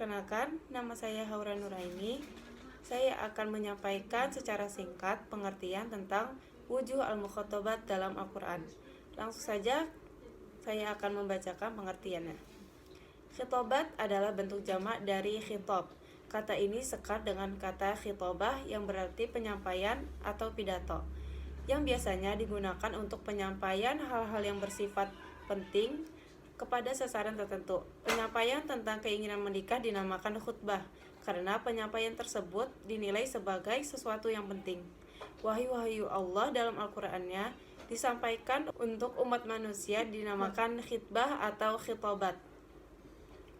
Perkenalkan, nama saya Haura Nuraini. Saya akan menyampaikan secara singkat pengertian tentang wujuh al-mukhotobat dalam Al-Quran. Langsung saja, saya akan membacakan pengertiannya. Khitobat adalah bentuk jamak dari khitob. Kata ini sekat dengan kata khitobah yang berarti penyampaian atau pidato, yang biasanya digunakan untuk penyampaian hal-hal yang bersifat penting kepada sasaran tertentu. Penyampaian tentang keinginan menikah dinamakan khutbah, karena penyampaian tersebut dinilai sebagai sesuatu yang penting. Wahyu-wahyu Allah dalam Al-Qur'annya disampaikan untuk umat manusia dinamakan khitbah atau khitobat.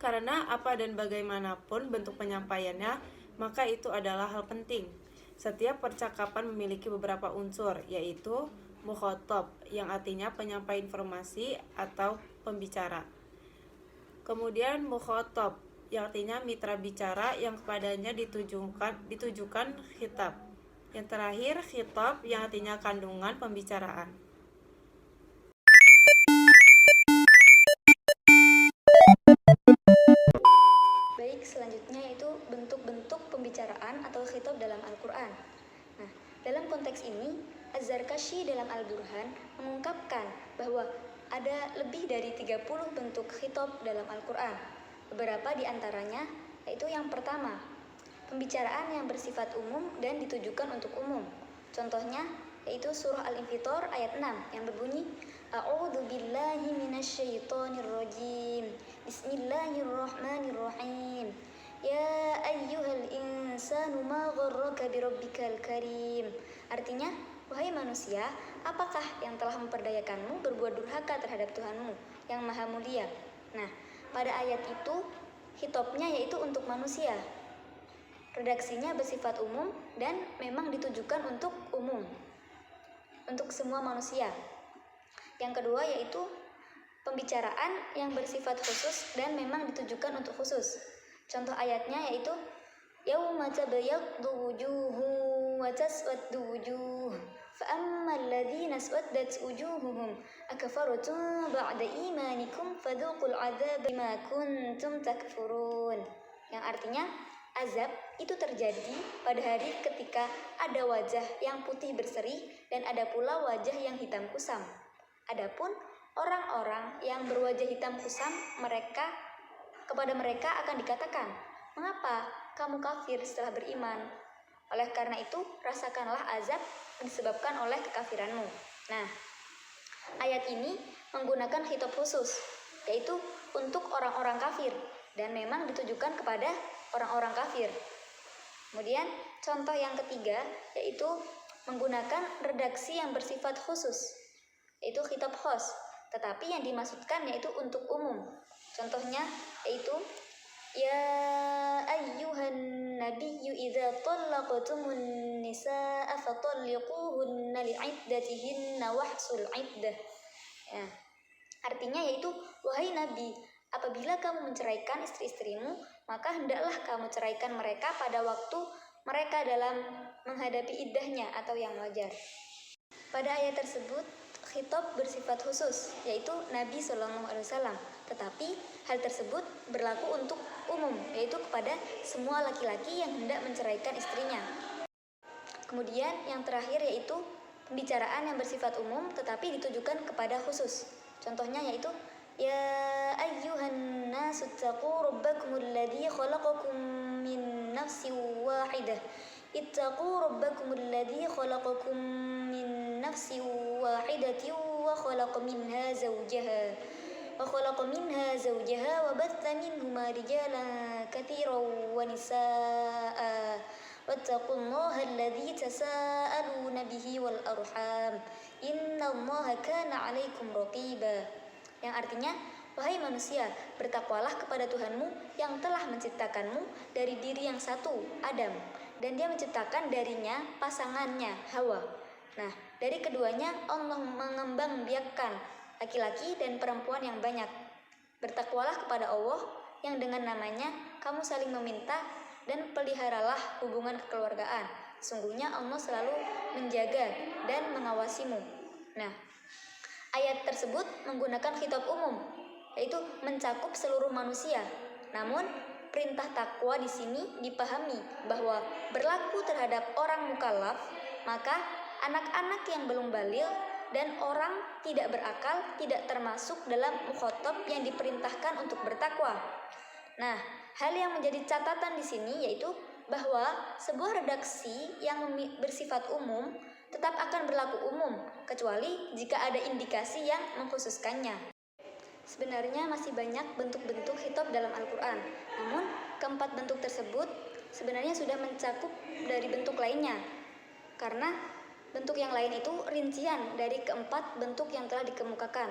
Karena apa dan bagaimanapun bentuk penyampaiannya, maka itu adalah hal penting. Setiap percakapan memiliki beberapa unsur, yaitu mukhotob, yang artinya penyampai informasi atau pembicara. Kemudian mukhotob, yang artinya mitra bicara yang kepadanya ditujukan khitab. Yang terakhir khitab, yang artinya kandungan pembicaraan. Baik, selanjutnya yaitu bentuk-bentuk pembicaraan atau khitab dalam Al-Quran. Nah, dalam konteks ini, Az-Zarkashi dalam Al-Burhan mengungkapkan bahwa ada lebih dari 30 bentuk khitab dalam Al-Quran. Beberapa di antaranya yaitu yang pertama, pembicaraan yang bersifat umum dan ditujukan untuk umum. Contohnya yaitu surah Al-Infitor ayat 6 yang berbunyi A'udzu billahi minasyaitonir rajim. Bismillahirrahmanirrahim. Ya ayyuhal insanu ma gharraka birabbikal karim. Artinya, wahai manusia, apakah yang telah memperdayakanmu berbuat durhaka terhadap Tuhanmu yang maha mulia? Nah, pada ayat itu hitopnya yaitu untuk manusia. Redaksinya bersifat umum dan memang ditujukan untuk umum, untuk semua manusia. Yang kedua yaitu pembicaraan yang bersifat khusus dan memang ditujukan untuk khusus. Contoh ayatnya yaitu yauma tabayyaddu wujuhun wa taswaddu wujuh fa ammal ladzina aswaddat wujuhuhum akafartum ba'da imanikum fadhuqul adzab bima kuntum takfurun. Yang artinya azab itu terjadi pada hari ketika ada wajah yang putih berseri dan ada pula wajah yang hitam kusam. Adapun orang-orang yang berwajah hitam kusam, kepada mereka akan dikatakan, "Mengapa kamu kafir setelah beriman? Oleh karena itu, rasakanlah azab disebabkan oleh kekafiranmu." Nah, ayat ini menggunakan khitab khusus, yaitu untuk orang-orang kafir dan memang ditujukan kepada orang-orang kafir. Kemudian, contoh yang ketiga yaitu menggunakan redaksi yang bersifat khusus, yaitu khitab khos, tetapi yang dimaksudkan yaitu untuk umum. Contohnya yaitu ya ayyuhan nabiyyu idza talaqtumun nisaa fatalliquhunna li'iddatihinna wahsul iddah. Ya. Artinya yaitu wahai nabi, apabila kamu menceraikan istri-istrimu, maka hendaklah kamu ceraikan mereka pada waktu mereka dalam menghadapi iddahnya atau yang wajar. Pada ayat tersebut khitab bersifat khusus, yaitu Nabi SAW. Tetapi hal tersebut berlaku untuk umum, yaitu kepada semua laki-laki yang hendak menceraikan istrinya. Kemudian yang terakhir yaitu pembicaraan yang bersifat umum tetapi ditujukan kepada khusus. Contohnya yaitu ya ayyuhan nasu taqu rabbakumul ladzi khalaqakum min nafsin wahidah. Ittaqu rabbakumul ladzi khalaqakum min nafsin wahidatin wa khalaqa minha zawjaha wa batha minhuma rijalan katsiran wa nisaa. Wattaqullaha alladzi tasaaluna bihi wal arham. Innallaha kana 'alaikum raqiba. Yang artinya, wahai manusia, bertakwalah kepada Tuhanmu yang telah menciptakanmu dari diri yang satu, Adam, dan dia menciptakan darinya pasangannya, Hawa. Nah, dari keduanya Allah mengembangbiakkan laki-laki dan perempuan yang banyak. Bertakwalah kepada Allah yang dengan namanya kamu saling meminta dan peliharalah hubungan kekeluargaan. Sungguhnya Allah selalu menjaga dan mengawasimu. Nah, ayat tersebut menggunakan khitab umum, yaitu mencakup seluruh manusia. Namun, perintah takwa di sini dipahami bahwa berlaku terhadap orang mukallaf, maka anak-anak yang belum baligh dan orang tidak berakal tidak termasuk dalam mukhatab yang diperintahkan untuk bertakwa. Nah, hal yang menjadi catatan di sini yaitu bahwa sebuah redaksi yang bersifat umum tetap akan berlaku umum, kecuali jika ada indikasi yang mengkhususkannya. Sebenarnya masih banyak bentuk-bentuk khitab dalam Al-Quran, namun keempat bentuk tersebut sebenarnya sudah mencakup dari bentuk lainnya, karena bentuk yang lain itu rincian dari keempat bentuk yang telah dikemukakan.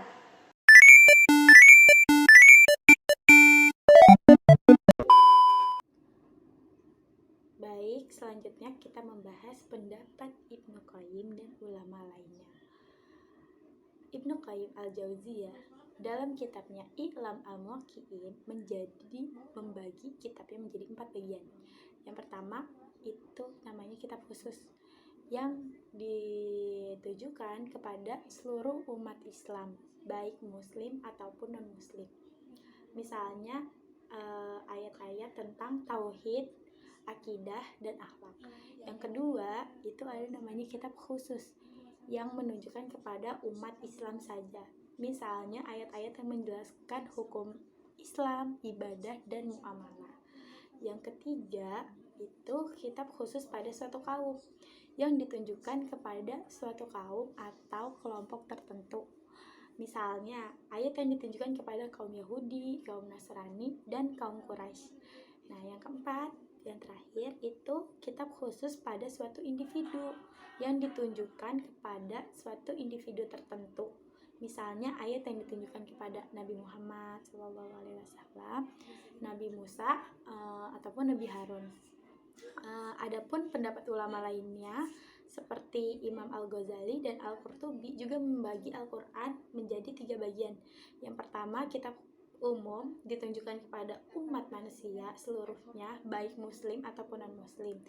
Baik, selanjutnya kita membahas pendapat Ibnu Qayyim dan ulama lainnya. Ibnu Qayyim al-Jauziyah dalam kitabnya I'lam al-Muwaqqi'in membagi kitabnya menjadi 4 bagian. Yang pertama itu namanya kitab khusus yang ditujukan kepada seluruh umat Islam, baik muslim ataupun non-muslim. Misalnya ayat-ayat tentang tauhid, akidah, dan akhlak. Yang kedua itu ada namanya kitab khusus yang menunjukkan kepada umat Islam saja. Misalnya ayat-ayat yang menjelaskan hukum Islam, ibadah, dan muamalah. Yang ketiga itu kitab khusus pada suatu kaum yang ditunjukkan kepada suatu kaum atau kelompok tertentu. Misalnya ayat yang ditunjukkan kepada kaum Yahudi, kaum Nasrani, dan kaum Quraisy. Nah, yang keempat, yang terakhir itu kitab khusus pada suatu individu yang ditunjukkan kepada suatu individu tertentu. Misalnya ayat yang ditunjukkan kepada Nabi Muhammad SAW, Nabi Musa, ataupun Nabi Harun. Adapun pendapat ulama lainnya seperti Imam Al-Ghazali dan Al-Qurtubi juga membagi Al-Quran menjadi 3 bagian. Yang pertama, kitab umum ditunjukkan kepada umat manusia seluruhnya, baik muslim ataupun non-muslim.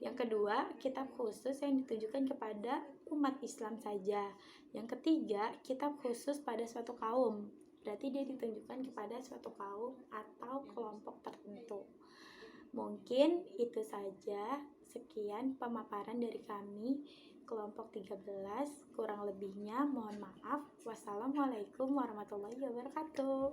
Yang kedua, kitab khusus yang ditunjukkan kepada umat Islam saja. Yang ketiga, kitab khusus pada suatu kaum. Berarti dia ditunjukkan kepada suatu kaum atau kelompok tertentu. Mungkin itu saja. Sekian pemaparan dari kami kelompok 13. Kurang lebihnya mohon maaf. Wassalamualaikum warahmatullahi wabarakatuh.